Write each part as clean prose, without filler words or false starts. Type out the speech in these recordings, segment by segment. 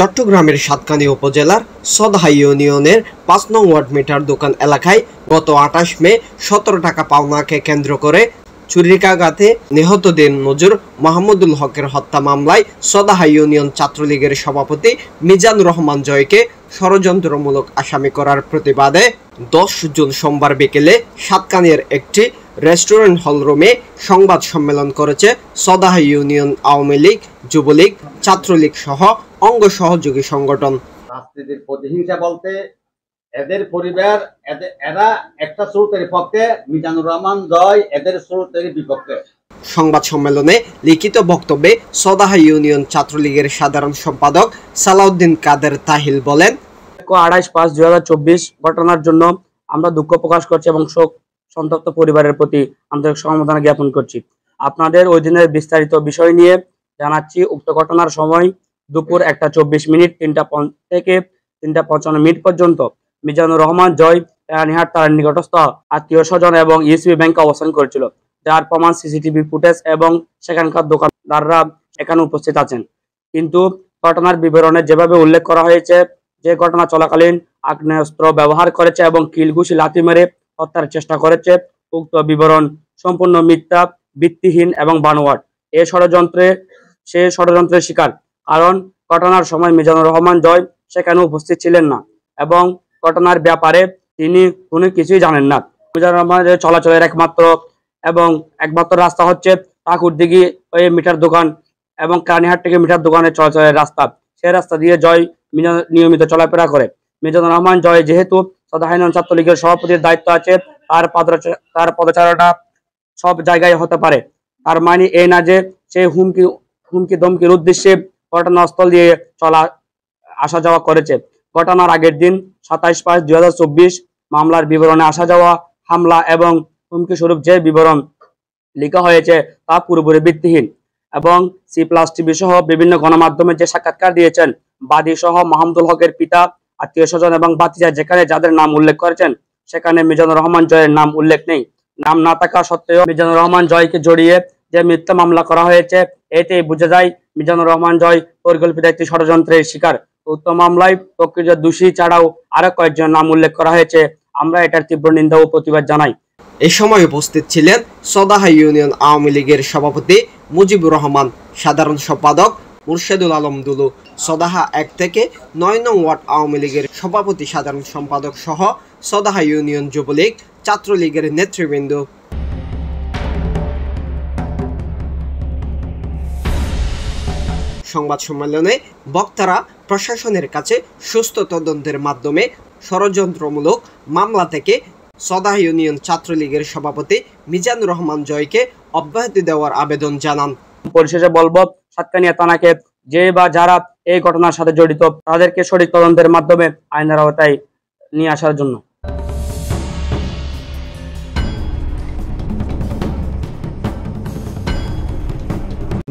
চট্টগ্রামের সাতকানিয়া উপজেলার সদহা ইউনিয়নের ৫ নং ওয়ার্ড মিটার দোকান এলাকায় গত ২৮ মে ১৭ টাকা পাওনাকে কেন্দ্র করে ছুরিকাঘাতে নিহত দিন মজুর মাহমুদুল হকের হত্যা মামলায় সদহা ইউনিয়ন ছাত্রলীগের সভাপতি মিজানুর রহমান জয়কে ষড়যন্ত্রমূলক আসামি করার প্রতিবাদে ১০ জুন সোমবার বিকেলে সাতকানিয়ার একটি রেস্টুরেন্ট হলরুমে সংবাদ সম্মেলন করেছে সদহা ইউনিয়ন আওয়ামী লীগ, যুবলীগ, ছাত্রলীগ সহ অঙ্গ সহযোগী সংগঠন। রাজনীতির প্রতিহিংসা বলতে এদের পরিবার এরা একটা স্রোতের পক্ষে, মিজানুর রহমান জয় এদের স্রোতের বিপক্ষে। সংবাদ সম্মেলনে লিখিত বক্তব্যে সদহা ইউনিয়ন ছাত্রলীগের সাধারণ সম্পাদক সালাউদ্দিন কাদের তাহিল বলেন, ২৮/৫/২০২৪ ঘটনার জন্য আমরা দুঃখ প্রকাশ করছি এবং শোক সন্তপ্ত পরিবারের প্রতি আন্তরিক সমবেদনা জ্ঞাপন করছি। আপনাদের ওই দিনের বিস্তারিত বিষয় নিয়ে জানাচ্ছি। উক্ত ঘটনার সময় দুপুর ১:২৪ ৩টা থেকে ৩:৫৫ পর্যন্ত মিজানুর রহমান জয় রানীহাট তার নিকটস্থ আত্মীয় স্বজন এবং ইউসিবি ব্যাংকে অবস্থান করেছিল, যার প্রমাণ সিসিটিভি ফুটেজ এবং সেখানকার দোকানদাররা এখানে উপস্থিত আছেন। কিন্তু ঘটনার বিবরণে যেভাবে উল্লেখ করা হয়েছে, যে ঘটনা চলাকালীন আগ্নেয়াস্ত্র ব্যবহার করেছে এবং কিলঘুষি লাথি মেরে হত্যার চেষ্টা করেছে, উক্ত বিবরণ সম্পূর্ণ মিথ্যা, ভিত্তিহীন এবং বানোয়াট। সে ষড়যন্ত্রের শিকার, কারণ ঘটনার সময় মিজানুর রহমান জয় সেখানে উপস্থিত ছিলেন না এবং ঘটনার ব্যাপারে তিনি কোনো কিছুই জানেন না। মিজানুর রহমান চলাচলের একমাত্র রাস্তা হচ্ছে ঠাকুরদিঘি ওই মিটার দোকান এবং কানিহাট থেকে মিটার দোকানের চলাচলের রাস্তা। সেই রাস্তা দিয়ে জয় নিয়মিত চলাফেরা করে। মিজানুর রহমান জয় যেহেতু সদহা ইউনিয়ন ছাত্রলীগের সভাপতির দায়িত্ব আছে, তার পদচারণা সব জায়গায় হতে পারে। তার মানে এই না যে সে হুমকি ধমকির উদ্দেশ্যে ঘটনাস্থল দিয়ে আসা যাওয়া করেছে। ঘটনার আগের দিন ২৭/৫/২০২৪ মামলার বিবরণে আসা যাওয়া, হামলা এবং হুমকি স্বরূপ যে বিবরণ লেখা হয়েছে তা পুরোপুরি ভিত্তিহীন এবং C+TV সহ বিভিন্ন গণমাধ্যমে যে সাক্ষাৎকার দিয়েছেন বাদী সহ মাহমুদুল হকের পিতা, আত্মীয় স্বজন এবং ভাতিজা যেখানে যাদের নাম উল্লেখ করেছেন, সেখানে মিজানুর রহমান জয়ের নাম উল্লেখ নেই। নাম না থাকা সত্ত্বেও মিজানুর রহমান জয়কে জড়িয়ে যে মিথ্যা মামলা করা হয়েছে, এতেই বোঝা যায় মিজানুর রহমান জয় পরিকল্পিত একটি ষড়যন্ত্রের শিকার। উক্ত মামলায় প্রকৃত দোষী ছাড়াও আরো কয়েকজন নাম উল্লেখ করা হয়েছে। আমরা এটার তীব্র নিন্দা ও প্রতিবাদ জানাই। এ সময় উপস্থিত ছিলেন সদহা ইউনিয়ন আওয়ামী লীগের সভাপতি মুজিবুর রহমান, সাধারণ সম্পাদক মুর্শেদুল আলম দুলু, সদহা ১ থেকে ৯ নং ওয়ার্ড আওয়ামী লীগের সভাপতি সাধারণ সম্পাদক সহ সদহা ইউনিয়ন যুবলীগ, ছাত্রলীগের নেতৃবৃন্দ। সংবাদ সম্মেলনে বক্তারা প্রশাসনের কাছে সুস্থ তদন্তের মাধ্যমে ষড়যন্ত্রমূলক মামলা থেকে সদহা ইউনিয়ন ছাত্রলীগের সভাপতি মিজানুর রহমান জয়কে অব্যাহতি দেওয়ার আবেদন জানান। পরিশেষে বলবো, সাতকানিয়া থানাকে যে বা যারা এই ঘটনার সাথে জড়িত তাদেরকে সঠিক তদন্তের মাধ্যমে আইনের আওতায় নিয়ে আসার জন্য।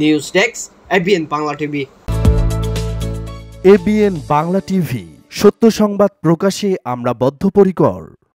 News desk, ABN Bangla TV. ABN Bangla TV, সত্য সংবাদ প্রকাশে আমরা বদ্ধপরিকর।